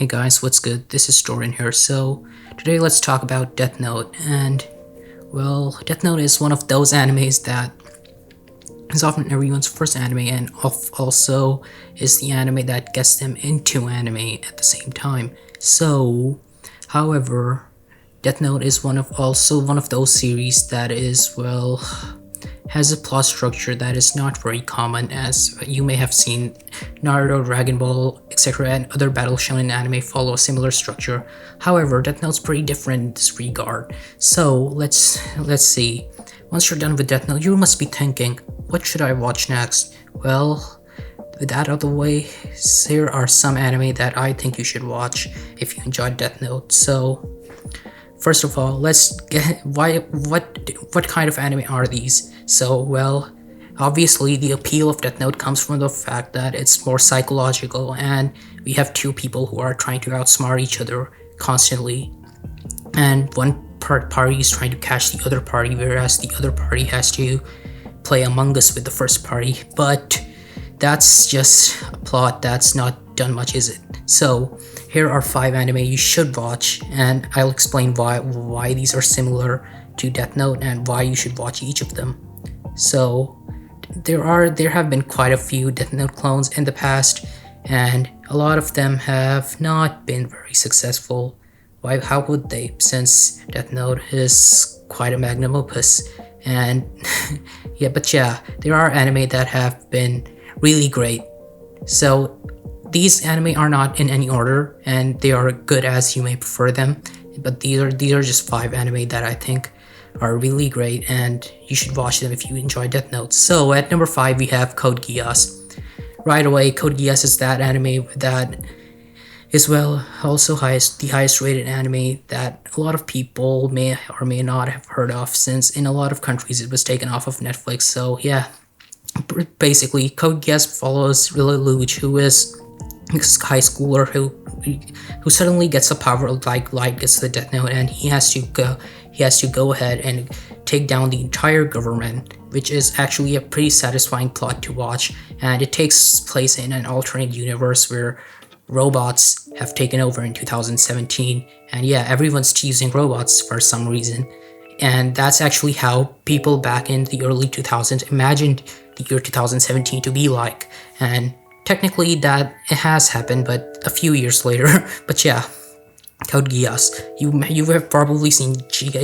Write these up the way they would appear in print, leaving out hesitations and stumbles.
Hey guys, what's good? This is Dorian here. So, today let's talk about Death Note. And, well, Death Note is one of those animes that is often everyone's first anime and also is the anime that gets them into anime at the same time. So, however, Death Note is also one of those series that is, well, has a plot structure that is not very common, as you may have seen Naruto, Dragon Ball, etc. and other battle shonen anime follow a similar structure. However, Death Note's pretty different in this regard. So let's see. Once you're done with Death Note, you must be thinking, what should I watch next? Well, with that out of the way, here are some anime that I think you should watch if you enjoyed Death Note. So, first of all, let's get what kind of anime are these? So, well, obviously the appeal of Death Note comes from the fact that it's more psychological and we have two people who are trying to outsmart each other constantly, and one party is trying to catch the other party, whereas the other party has to play Among Us with the first party. But that's just a plot that's not done much, is it? So here are 5 anime you should watch, and I'll explain why these are similar to Death Note and why you should watch each of them. So there have been quite a few Death Note clones in the past, and a lot of them have not been very successful. Why? How would they? Since Death Note is quite a magnum opus, and yeah, there are anime that have been really great. So these anime are not in any order, and they are good as you may prefer them. But these are just 5 anime that I think are really great, and you should watch them if you enjoy Death Note. So at number 5 we have Code Geass. Right away, Code Geass is that anime that is also the highest rated anime that a lot of people may or may not have heard of, since in a lot of countries it was taken off of Netflix. So yeah, basically Code Geass follows Lelouch, who is a high schooler who suddenly gets a power like light gets the Death Note, and he has to go ahead and take down the entire government, which is actually a pretty satisfying plot to watch. And it takes place in an alternate universe where robots have taken over in 2017, and yeah, everyone's choosing robots for some reason. And that's actually how people back in the early 2000s imagined the year 2017 to be like. And technically that it has happened, but a few years later. But yeah, Code Geass. You have probably seen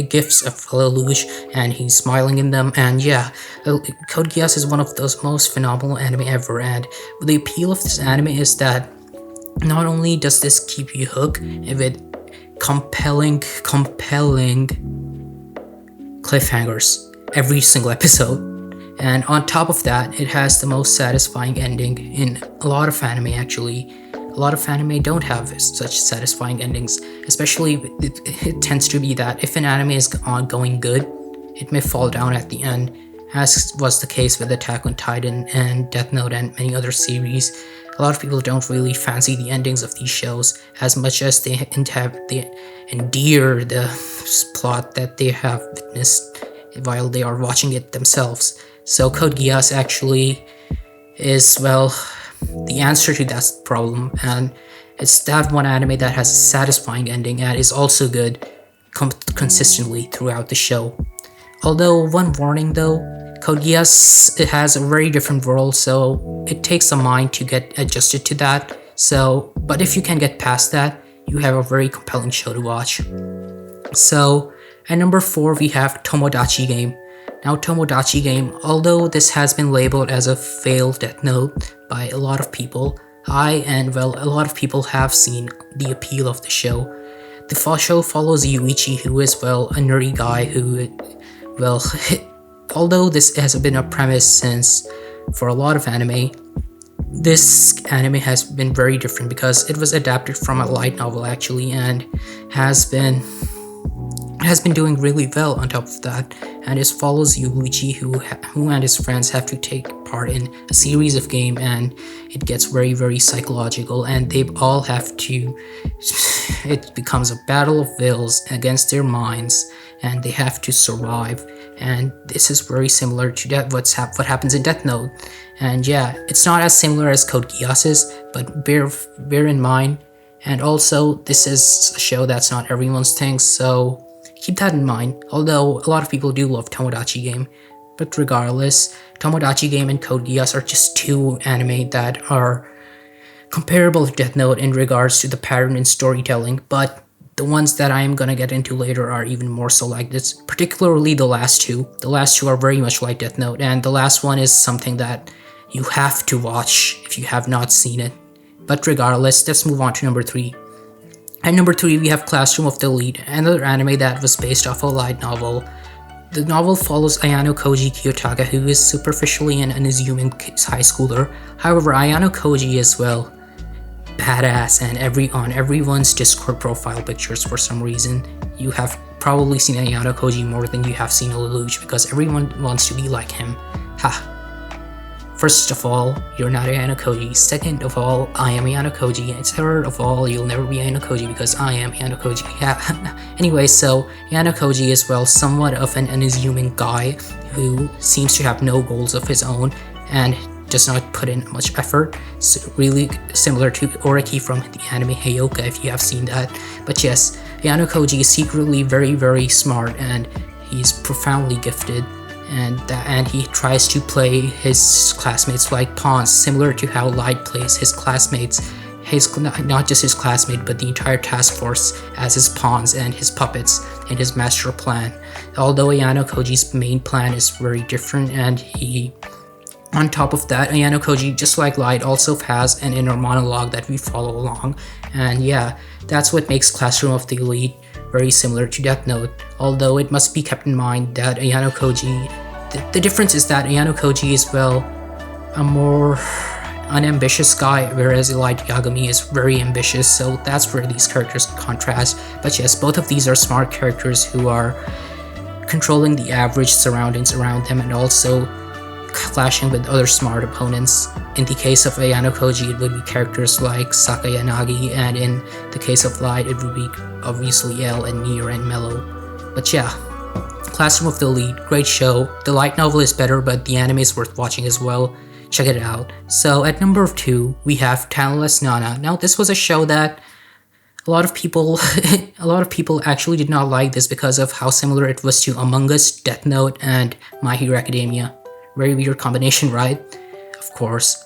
gifs of Lelouch, and he's smiling in them. And yeah, Code Geass is one of those most phenomenal anime ever. And the appeal of this anime is that not only does this keep you hooked with compelling cliffhangers every single episode, and on top of that, it has the most satisfying ending in a lot of anime. Actually, a lot of anime don't have such satisfying endings. Especially, it tends to be that if an anime is going good, it may fall down at the end, as was the case with Attack on Titan and Death Note and many other series. A lot of people don't really fancy the endings of these shows as much as they endear the plot that they have witnessed while they are watching it themselves. So Code Geass actually is, well, the answer to that problem, and it's that one anime that has a satisfying ending and is also good consistently throughout the show. Although, one warning though, Code Geass, it has a very different world, so it takes a mind to get adjusted to that. So, but if you can get past that, you have a very compelling show to watch. So, at number 4 we have Tomodachi Game. Now, Tomodachi Game, although this has been labeled as a failed Death Note by a lot of people, a lot of people have seen the appeal of the show. The show follows Yuichi, who is, well, a nerdy guy who, well, although this has been a premise since for a lot of anime, this anime has been very different because it was adapted from a light novel actually, and has been doing really well on top of that. And it follows Yuichi, who and his friends have to take part in a series of games, and it gets very, very psychological, and they all have to, it becomes a battle of wills against their minds, and they have to survive. And this is very similar to what happens in Death Note. And yeah, it's not as similar as Code Geass's, but bear in mind And also, this is a show that's not everyone's thing, so keep that in mind. Although a lot of people do love Tomodachi Game, but regardless, Tomodachi Game and Code Geass are just two anime that are comparable to Death Note in regards to the pattern in storytelling, but the ones that I am gonna get into later are even more so like this, particularly the last two. The last two are very much like Death Note, and the last one is something that you have to watch if you have not seen it. But regardless, let's move on to number 3. At number 3, we have Classroom of the Elite, another anime that was based off a light novel. The novel follows Ayano Koji Kiyotaka, who is superficially an unassuming high schooler. However, Ayano Koji is, well, badass, and on everyone's Discord profile pictures for some reason, you have probably seen Ayano Koji more than you have seen Lelouch, because everyone wants to be like him. Ha. First of all, you're not Ayano Koji. Second of all, I am Ayano Koji. And third of all, you'll never be Ayano Koji because I am Ayano Koji. Yeah. Anyway, so Ayano Koji is, well, somewhat of an unassuming guy who seems to have no goals of his own and does not put in much effort. So really similar to Oreki from the anime Heyoka, if you have seen that. But yes, Ayano Koji is secretly very, very smart, and he's profoundly gifted. And he tries to play his classmates like pawns, similar to how Light plays his classmates, not just his classmate, but the entire task force as his pawns and his puppets in his master plan. Although Ayano Koji's main plan is very different, and on top of that, Ayano Koji, just like Light, also has an inner monologue that we follow along. And yeah, that's what makes Classroom of the Elite very similar to Death Note, although it must be kept in mind that Ayano Koji, the difference is that Ayano Koji is, well, a more unambitious guy, whereas Light Yagami is very ambitious, so that's where these characters contrast. But yes, both of these are smart characters who are controlling the average surroundings around them and also clashing with other smart opponents. In the case of Ayano Koji, it would be characters like Sakayanagi, and in the case of Light, it would be obviously L and Nier and Mello. But yeah, Classroom of the Elite, great show. The light novel is better, but the anime is worth watching as well. Check it out. So at number 2, we have Talentless Nana. Now this was a show that a lot of people actually did not like this because of how similar it was to Among Us, Death Note, and My Hero Academia. Very weird combination, right? Of course.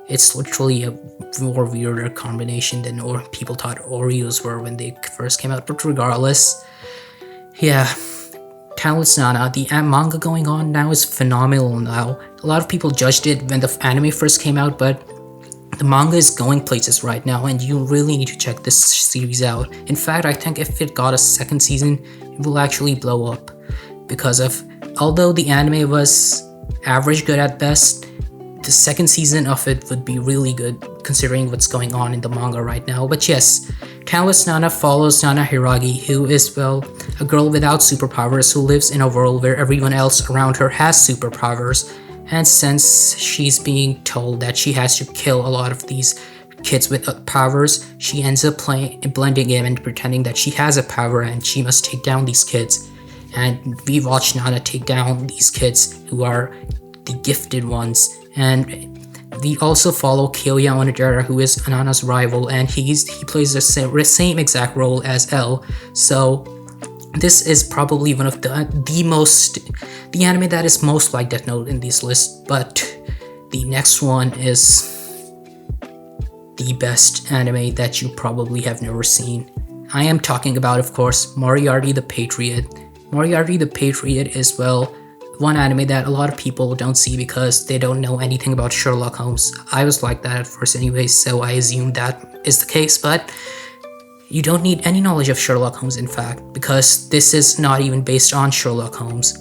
It's literally a more weirder combination than people thought Oreos were when they first came out. But regardless, yeah, Talentless Nana, the manga going on now is phenomenal now. A lot of people judged it when the anime first came out, but the manga is going places right now, and you really need to check this series out. In fact, I think if it got a second season, it will actually blow up. Because of, although the anime was average good at best, the second season of it would be really good considering what's going on in the manga right now. But yes, Talentless Nana follows Nana Hiragi, who is, well, a girl without superpowers who lives in a world where everyone else around her has superpowers. And since she's being told that she has to kill a lot of these kids with powers, she ends up blending in and pretending that she has a power and she must take down these kids. And we watch Nana take down these kids who are the gifted ones. And we also follow Kyoya Onodera, who is Nana's rival, and he plays the same exact role as L. So this is probably one of the anime that is most like Death Note in this list. But the next one is the best anime that you probably have never seen. I am talking about, of course, Moriarty the Patriot. Moriarty the Patriot is, well, one anime that a lot of people don't see because they don't know anything about Sherlock Holmes. I was like that at first anyway, so I assumed that is the case, but you don't need any knowledge of Sherlock Holmes, in fact, because this is not even based on Sherlock Holmes.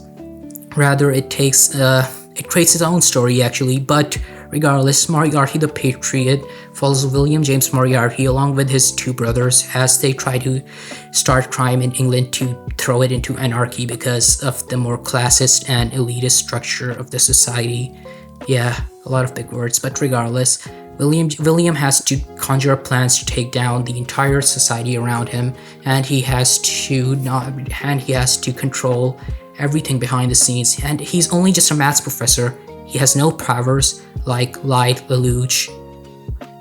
Rather, it creates its own story, actually, but regardless, Moriarty the Patriot follows William James Moriarty along with his two brothers as they try to start crime in England to throw it into anarchy because of the more classist and elitist structure of the society. Yeah, a lot of big words, but regardless, William has to conjure up plans to take down the entire society around him, and he has to control everything behind the scenes, and he's only just a maths professor. He has no powers like Light, Lelouch.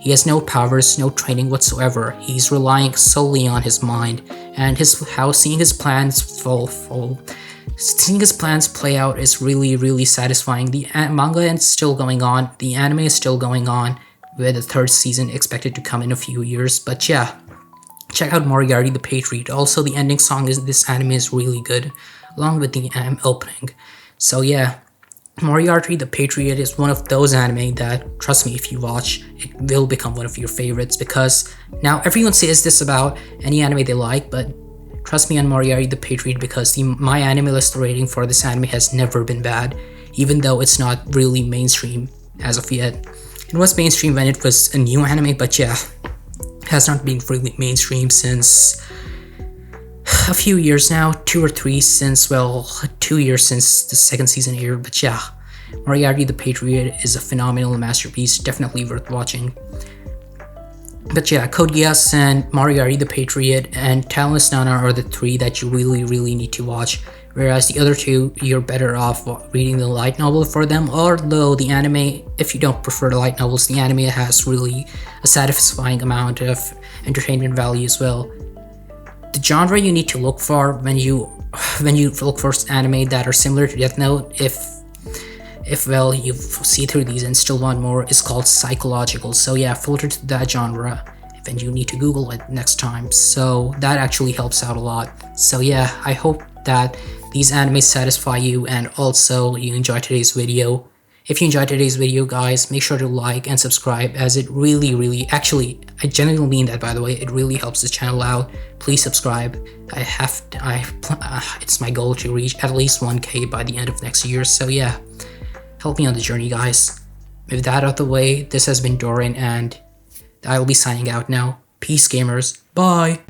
He has no powers, no training whatsoever. He's relying solely on his mind and seeing his plans seeing his plans play out is really satisfying. The manga is still going on, the anime is still going on, with the third season expected to come in a few years. But yeah, check out Moriarty the Patriot. Also, the ending song is this anime is really good, along with the opening. So yeah, Moriarty the Patriot is one of those anime that, trust me, if you watch, it will become one of your favorites, because now everyone says this about any anime they like, but trust me on Moriarty the Patriot, because my anime list rating for this anime has never been bad, even though it's not really mainstream as of yet. It was mainstream when it was a new anime, but yeah, it has not been really mainstream since a few years now, 2 or 3 since, well, 2 years since the second season aired. But yeah, Moriarty the Patriot is a phenomenal masterpiece, definitely worth watching. But yeah, Code Geass and Moriarty the Patriot and Talentless Nana are the 3 that you really need to watch, whereas the other 2, you're better off reading the light novel for them. Although the anime, if you don't prefer the light novels, the anime has really a satisfying amount of entertainment value as well. The genre you need to look for when you look for anime that are similar to Death Note, if well you see through these and still want more, is called psychological. So yeah, filter to that genre when you need to Google it next time. So that actually helps out a lot. So yeah, I hope that these animes satisfy you and also you enjoy today's video. If you enjoyed today's video, guys, make sure to like and subscribe, as it really, actually, I genuinely mean that, by the way, it really helps the channel out. Please subscribe. It's my goal to reach at least 1K by the end of next year. So yeah, help me on the journey, guys. With that out of the way, this has been Doran, and I will be signing out now. Peace, gamers. Bye.